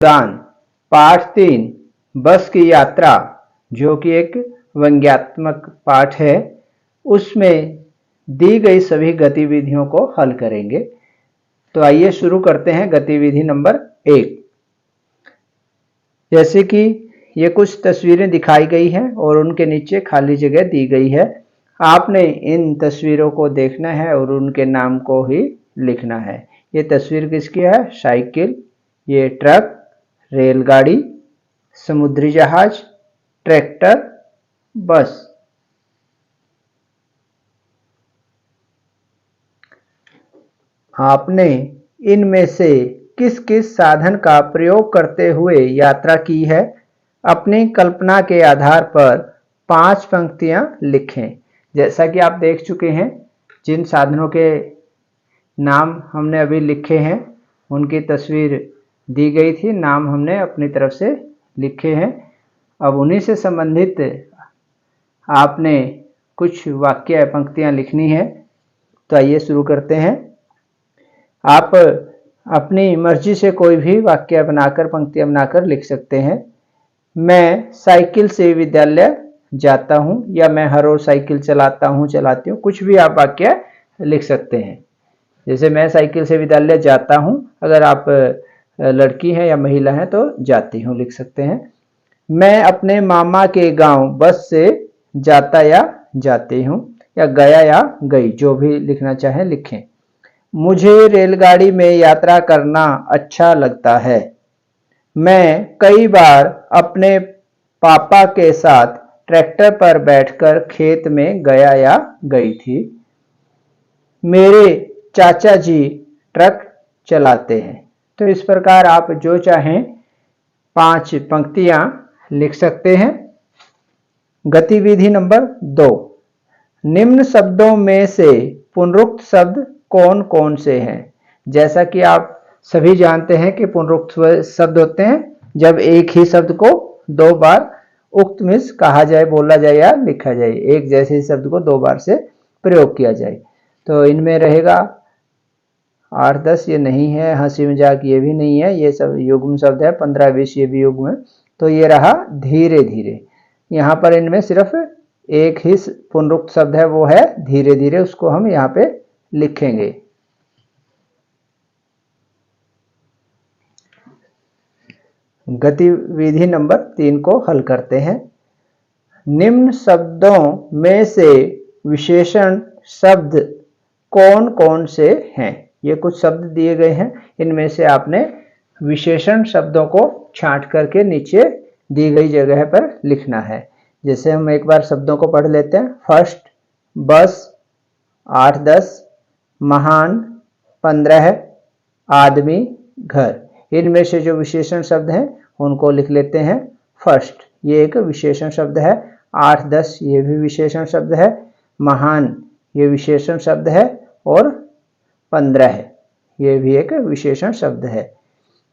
उड़ान। पाठ 3 बस की यात्रा, जो कि एक व्यंग्यात्मक पाठ है, उसमें दी गई सभी गतिविधियों को हल करेंगे। तो आइए शुरू करते हैं गतिविधि नंबर 1। जैसे कि ये कुछ तस्वीरें दिखाई गई हैं और उनके नीचे खाली जगह दी गई है। आपने इन तस्वीरों को देखना है और उनके नाम को ही लिखना है। ये तस्वीर किसकी है? साइकिल, ये ट्रक, रेलगाड़ी, समुद्री जहाज, ट्रैक्टर, बस। आपने इनमें से किस किस साधन का प्रयोग करते हुए यात्रा की है? अपनी कल्पना के आधार पर 5 पंक्तियां लिखें। जैसा कि आप देख चुके हैं, जिन साधनों के नाम हमने अभी लिखे हैं उनकी तस्वीर दी गई थी, नाम हमने अपनी तरफ से लिखे हैं। अब उन्हीं से संबंधित आपने कुछ वाक्य पंक्तियां लिखनी है। तो आइए शुरू करते हैं। आप अपनी मर्जी से कोई भी वाक्य बनाकर, पंक्तियां बनाकर लिख सकते हैं। मैं साइकिल से विद्यालय जाता हूं, या मैं हर रोज साइकिल चलाता हूं, चलाती हूं। कुछ भी आप वाक्य लिख सकते हैं। जैसे मैं साइकिल से विद्यालय जाता हूं, अगर आप लड़की हैं या महिला हैं तो जाती हूं लिख सकते हैं। मैं अपने मामा के गांव बस से जाता या जाती हूं, या गया या गई, जो भी लिखना चाहे लिखें। मुझे रेलगाड़ी में यात्रा करना अच्छा लगता है। मैं कई बार अपने पापा के साथ ट्रैक्टर पर बैठकर खेत में गया या गई थी। मेरे चाचा जी ट्रक चलाते हैं। तो इस प्रकार आप जो चाहें 5 पंक्तियां लिख सकते हैं। गतिविधि नंबर 2। निम्न शब्दों में से पुनरुक्त शब्द कौन कौन से हैं? जैसा कि आप सभी जानते हैं कि पुनरुक्त शब्द होते हैं जब एक ही शब्द को 2 बार उक्त मीन्स कहा जाए, बोला जाए या लिखा जाए। एक जैसे शब्द को 2 बार से प्रयोग किया जाए। तो इनमें रहेगा 8-10 ये नहीं है, हंसी मजाक ये भी नहीं है, ये सब युग्म शब्द है। 15-20 ये भी युग्म है। तो ये रहा धीरे धीरे। यहाँ पर इनमें सिर्फ एक ही पुनरुक्त शब्द है, वो है धीरे धीरे। उसको हम यहाँ पे लिखेंगे। गतिविधि नंबर 3 को हल करते हैं। निम्न शब्दों में से विशेषण शब्द कौन कौन से हैं? ये कुछ शब्द दिए गए हैं, इनमें से आपने विशेषण शब्दों को छांट करके नीचे दी गई जगह पर लिखना है। जैसे हम एक बार शब्दों को पढ़ लेते हैं। फर्स्ट, बस, 8-10, महान, 15, आदमी, घर। इनमें से जो विशेषण शब्द हैं उनको लिख लेते हैं। फर्स्ट ये एक विशेषण शब्द है। 8-10 ये भी विशेषण शब्द है। महान ये विशेषण शब्द है। और 15 ये भी एक विशेषण शब्द है।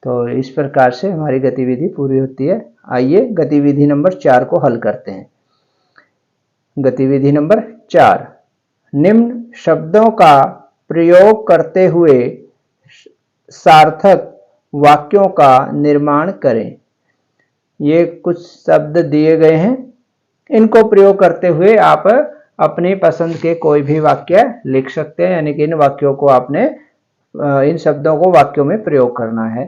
तो इस प्रकार से हमारी गतिविधि पूरी होती है। आइए गतिविधि नंबर 4 को हल करते हैं। गतिविधि नंबर 4। निम्न शब्दों का प्रयोग करते हुए सार्थक वाक्यों का निर्माण करें। ये कुछ शब्द दिए गए हैं, इनको प्रयोग करते हुए आप अपनी पसंद के कोई भी वाक्य लिख सकते हैं। यानी कि इन वाक्यों को आपने, इन शब्दों को वाक्यों में प्रयोग करना है।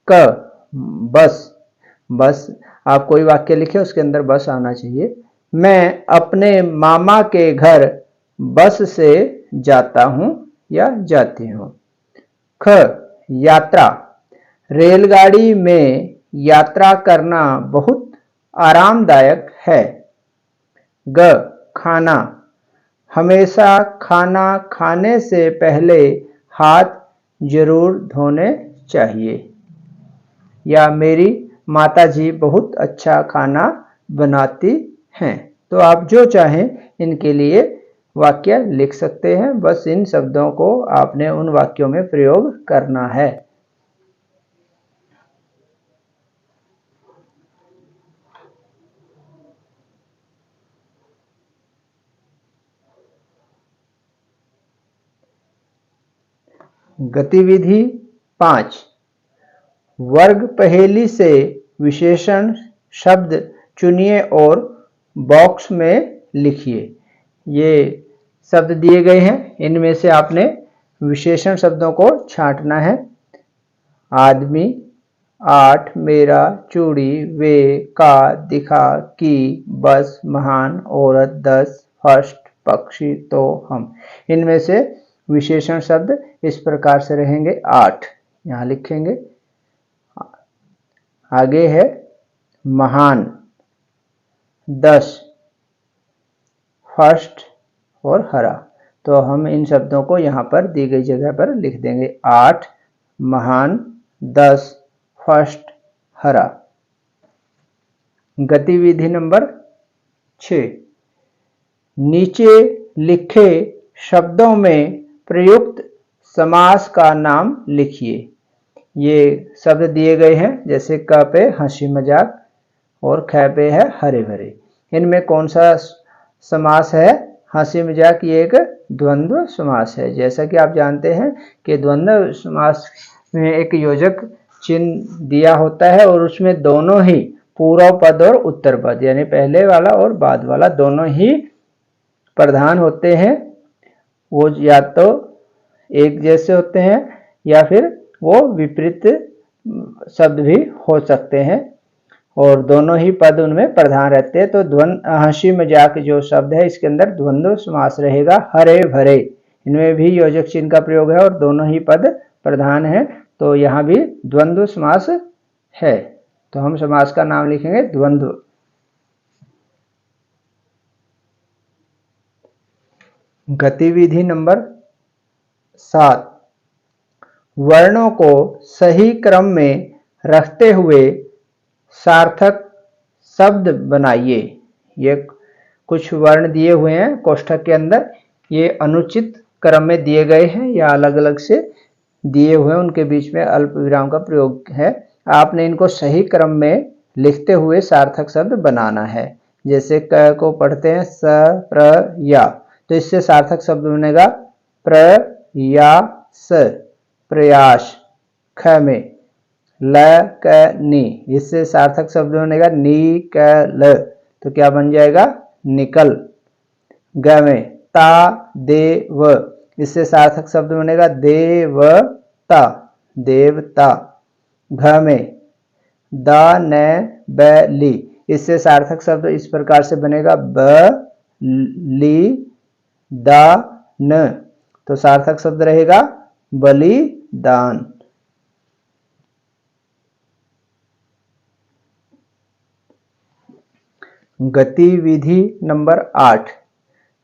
क, बस। बस आप कोई वाक्य लिखे, उसके अंदर बस आना चाहिए। मैं अपने मामा के घर बस से जाता हूं या जाती हूं। ख, यात्रा। रेलगाड़ी में यात्रा करना बहुत आरामदायक है। ग, खाना। हमेशा खाना खाने से पहले हाथ जरूर धोने चाहिए। या मेरी माताजी बहुत अच्छा खाना बनाती हैं। तो आप जो चाहें इनके लिए वाक्य लिख सकते हैं। बस इन शब्दों को आपने उन वाक्यों में प्रयोग करना है। गतिविधि 5। वर्ग पहेली से विशेषण शब्द चुनिए और बॉक्स में लिखिए। ये शब्द दिए गए हैं, इनमें से आपने विशेषण शब्दों को छांटना है। आदमी, 8, मेरा, चूड़ी, वे, का, दिखा, की, बस, महान, औरत, 10, फर्स्ट, पक्षी, तो, हम। इनमें से विशेषण शब्द इस प्रकार से रहेंगे। 8 यहाँ लिखेंगे। आगे है महान, 10, फर्स्ट और हरा। तो हम इन शब्दों को यहाँ पर दी गई जगह पर लिख देंगे। 8 महान, 10 फर्स्ट, हरा। गतिविधि नंबर 6, नीचे लिखे शब्दों में प्रयुक्त समास का नाम लिखिए। ये शब्द दिए गए हैं, जैसे क पे हंसी मजाक और ख पे है हरे भरे। इनमें कौन सा समास है? हंसी मजाक ये एक द्वंद्व समास है। जैसा कि आप जानते हैं कि द्वंद्व समास में एक योजक चिन्ह दिया होता है और उसमें दोनों ही पूर्व पद और उत्तर पद यानी पहले वाला और बाद वाला दोनों ही प्रधान होते हैं। वो या तो एक जैसे होते हैं या फिर वो विपरीत शब्द भी हो सकते हैं और दोनों ही पद उनमें प्रधान रहते हैं। तो हंसी मजाक जो शब्द है इसके अंदर द्वंद्व समास रहेगा। हरे भरे, इनमें भी योजक चिन्ह का प्रयोग है और दोनों ही पद प्रधान है, तो यहाँ भी द्वंद्व समास है। तो हम समास का नाम लिखेंगे द्वंद्व। गतिविधि नंबर 7, वर्णों को सही क्रम में रखते हुए सार्थक शब्द बनाइए। ये कुछ वर्ण दिए हुए हैं कोष्ठक के अंदर, ये अनुचित क्रम में दिए गए हैं या अलग अलग से दिए हुए हैं, उनके बीच में अल्प विराम का प्रयोग है। आपने इनको सही क्रम में लिखते हुए सार्थक शब्द बनाना है। जैसे क को पढ़ते हैं स, प्र, या, तो इससे सार्थक शब्द बनेगा प्रयास, प्रयास। ख में ल, क, नि, इससे सार्थक शब्द बनेगा निकल, तो क्या बन जाएगा? निकल। ग में ता, देव, इससे सार्थक शब्द बनेगा देवता, देवता। घ में द, न, ब, ली, इससे सार्थक शब्द इस प्रकार से बनेगा ब, ली, दा, न, तो सार्थक शब्द रहेगा बलिदान। गतिविधि नंबर 8,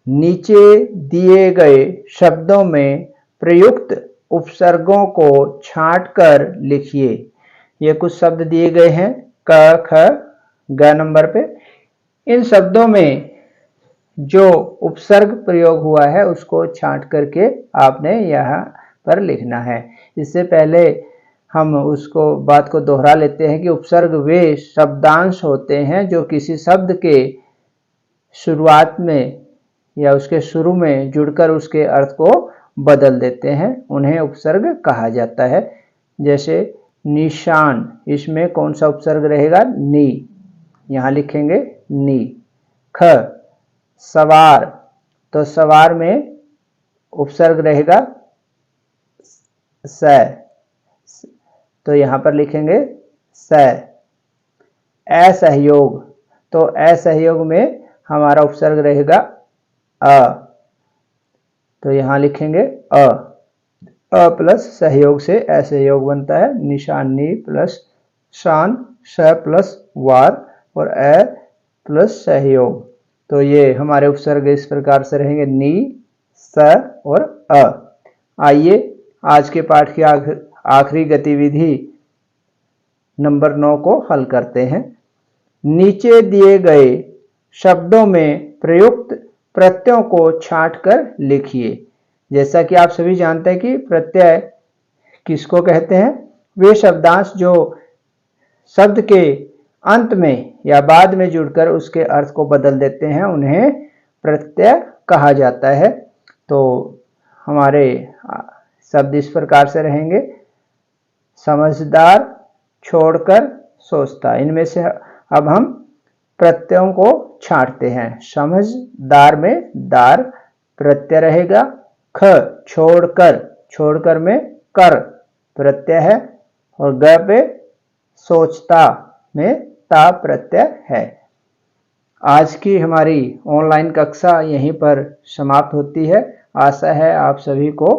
नीचे दिए गए शब्दों में प्रयुक्त उपसर्गों को छांटकर लिखिए। ये कुछ शब्द दिए गए हैं क, ख, ग नंबर पे। इन शब्दों में जो उपसर्ग प्रयोग हुआ है उसको छांट करके आपने यहाँ पर लिखना है। इससे पहले हम उसको बात को दोहरा लेते हैं कि उपसर्ग वे शब्दांश होते हैं जो किसी शब्द के शुरुआत में या उसके शुरू में जुड़कर उसके अर्थ को बदल देते हैं, उन्हें उपसर्ग कहा जाता है। जैसे निशान, इसमें कौन सा उपसर्ग रहेगा? नी, यहाँ लिखेंगे नी। ख, सवार, तो सवार में उपसर्ग रहेगा स, तो यहाँ पर लिखेंगे स। असहयोग, तो असहयोग में हमारा उपसर्ग रहेगा अ, तो यहाँ लिखेंगे अ। अ प्लस सहयोग से असहयोग बनता है। निशानी प्लस शान, स प्लस वार और अ प्लस सहयोग, तो ये हमारे उपसर्ग इस प्रकार से रहेंगे नी, स और अ। आइए आज के पाठ की आखिरी गतिविधि नंबर 9 को हल करते हैं। नीचे दिए गए शब्दों में प्रयुक्त प्रत्ययों को छांटकर लिखिए। जैसा कि आप सभी जानते हैं कि प्रत्यय किसको कहते हैं? वे शब्दांश जो शब्द के अंत में या बाद में जुड़कर उसके अर्थ को बदल देते हैं, उन्हें प्रत्यय कहा जाता है। तो हमारे शब्द इस प्रकार से रहेंगे: समझदार, छोड़कर सोचता। इनमें से अब हम प्रत्ययों को छांटते हैं। समझदार में दार प्रत्यय रहेगा। ख छोड़कर, छोड़कर में कर प्रत्यय है। और ग पे सोचता में ता प्रत्यय है। आज की हमारी ऑनलाइन कक्षा यहीं पर समाप्त होती है। आशा है आप सभी को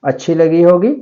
अच्छी लगी होगी।